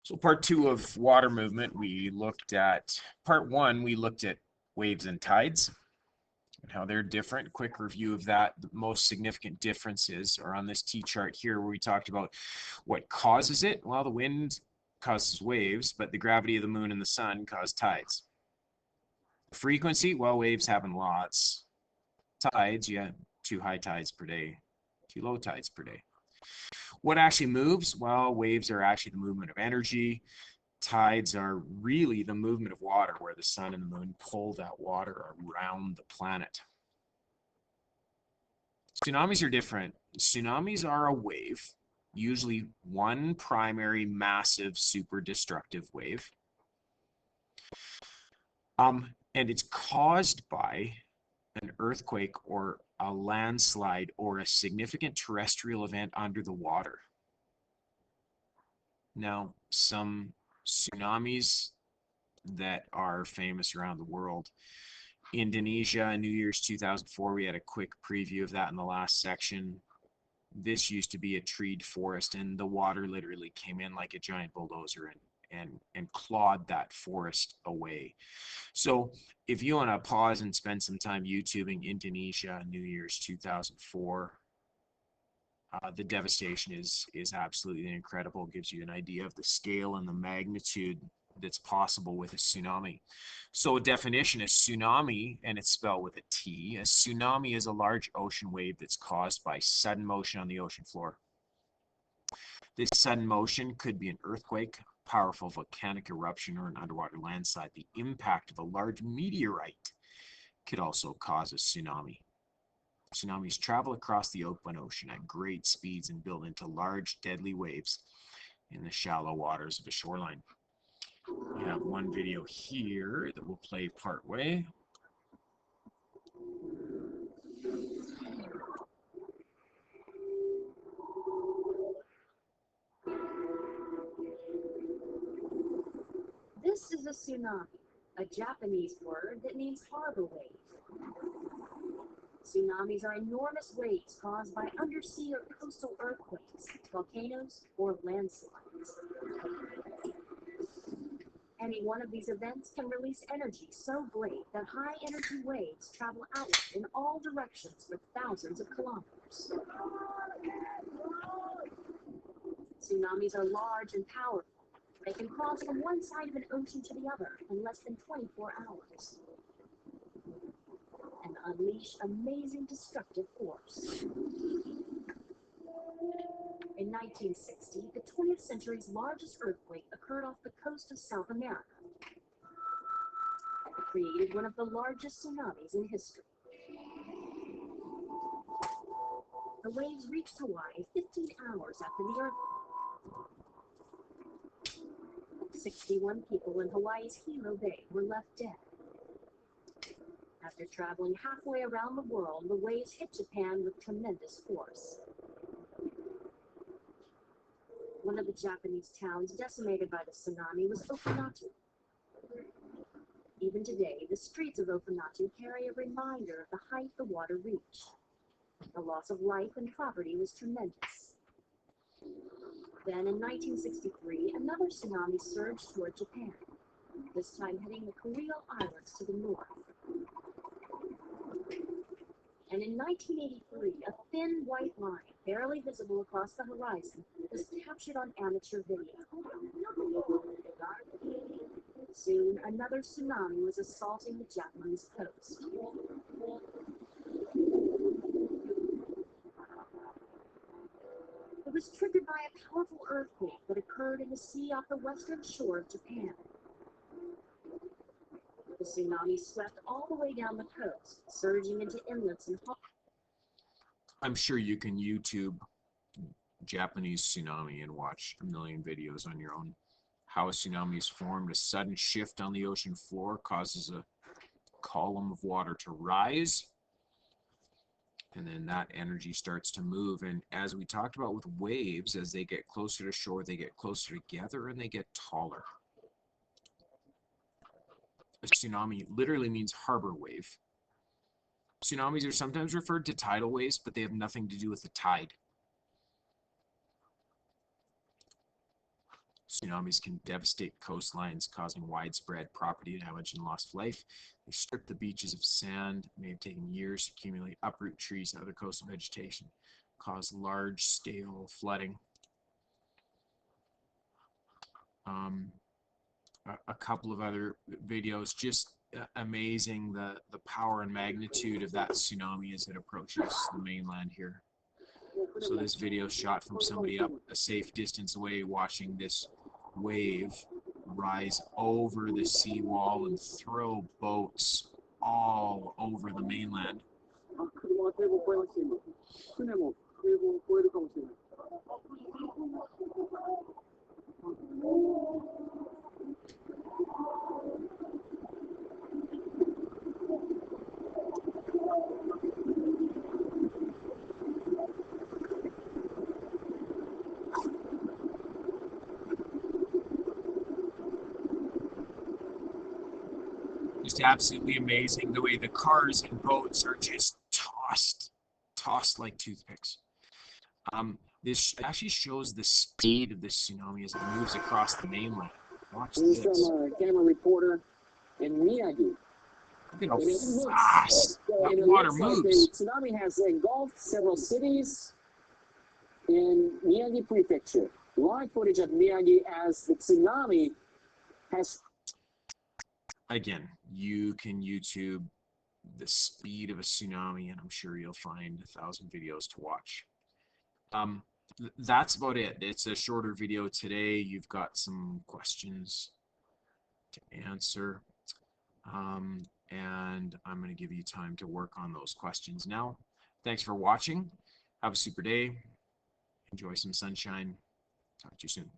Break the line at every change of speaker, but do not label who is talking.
So part two of water movement, part one, we looked at waves and tides and how they're different. Quick review of that. The most significant differences are on this T-chart here where we talked about what causes it. Well, the wind causes waves, but the gravity of the moon and the sun cause tides. Frequency, well, waves happen lots. Tides, yeah, 2 high tides per day, 2 low tides per day. What actually moves? Well, waves are actually the movement of energy. Tides are really the movement of water, where the sun and the moon pull that water around the planet. Tsunamis are different. Tsunamis are a wave, usually one primary massive super destructive wave. And it's caused by an earthquake or a landslide or a significant terrestrial event under the water. Now, some tsunamis that are famous around the world. Indonesia, New Year's 2004, we had a quick preview of that in the last section. This used to be a treed forest, and the water literally came in like a giant bulldozer and clawed that forest away. So if you want to pause and spend some time YouTubing Indonesia, New Year's 2004, the devastation is absolutely incredible. It gives you an idea of the scale and the magnitude that's possible with a tsunami. So a definition, a tsunami, and it's spelled with a T, a tsunami is a large ocean wave that's caused by sudden motion on the ocean floor. This sudden motion could be an earthquake, powerful volcanic eruption, or an underwater landslide. The impact of a large meteorite could also cause a tsunami. Tsunamis travel across the open ocean at great speeds and build into large, deadly waves in the shallow waters of a shoreline. We have one video here that will play part way.
This is a tsunami, a Japanese word that means harbor wave. Tsunamis are enormous waves caused by undersea or coastal earthquakes, volcanoes, or landslides. Any one of these events can release energy so great that high-energy waves travel outward in all directions for thousands of kilometers. Tsunamis are large and powerful. They can cross from one side of an ocean to the other in less than 24 hours and unleash amazing destructive force. In 1960, the 20th century's largest earthquake occurred off the coast of South America. It created one of the largest tsunamis in history. The waves reached Hawaii 15 hours after the earthquake. 61 people in Hawaii's Hilo Bay were left dead. After traveling halfway around the world, the waves hit Japan with tremendous force. One of the Japanese towns decimated by the tsunami was Okanatu. Even today, the streets of Okanatu carry a reminder of the height the water reached. The loss of life and property was tremendous. Then, in 1963, another tsunami surged toward Japan, this time hitting the Kuril Islands to the north. And in 1983, a thin white line, barely visible across the horizon, was captured on amateur video. Soon, another tsunami was assaulting the Japanese coast. It was triggered by a powerful earthquake that occurred in the sea off the western shore of Japan. The tsunami swept all the way down the coast, surging into inlets and
I'm sure you can YouTube Japanese tsunami and watch a million videos on your own. How a tsunami is formed, a sudden shift on the ocean floor causes a column of water to rise, and then that energy starts to move. And as we talked about with waves, as they get closer to shore, they get closer together and they get taller. A tsunami literally means harbor wave. Tsunamis are sometimes referred to tidal waves, but they have nothing to do with the tide. Tsunamis can devastate coastlines, causing widespread property damage and loss of life. They strip the beaches of sand. It may have taken years to accumulate, uproot trees and other coastal vegetation, cause large-scale flooding. A couple of other videos, just amazing the power and magnitude of that tsunami as it approaches the mainland here. So this video is shot from somebody up a safe distance away, watching this wave rise over the seawall and throw boats all over the mainland. Just absolutely amazing the way the cars and boats are just tossed like toothpicks. This actually shows the speed of this tsunami as it moves across the mainland. Watch this.
From a camera reporter in Miyagi.
Look at how fast that water moves.
Like the tsunami has engulfed several cities in Miyagi Prefecture. Live footage of Miyagi as the tsunami has.
Again, you can YouTube the speed of a tsunami, and I'm sure you'll find 1,000 videos to watch. That's about it. It's a shorter video today. You've got some questions to answer, and I'm going to give you time to work on those questions now. Thanks for watching. Have a super day. Enjoy some sunshine. Talk to you soon.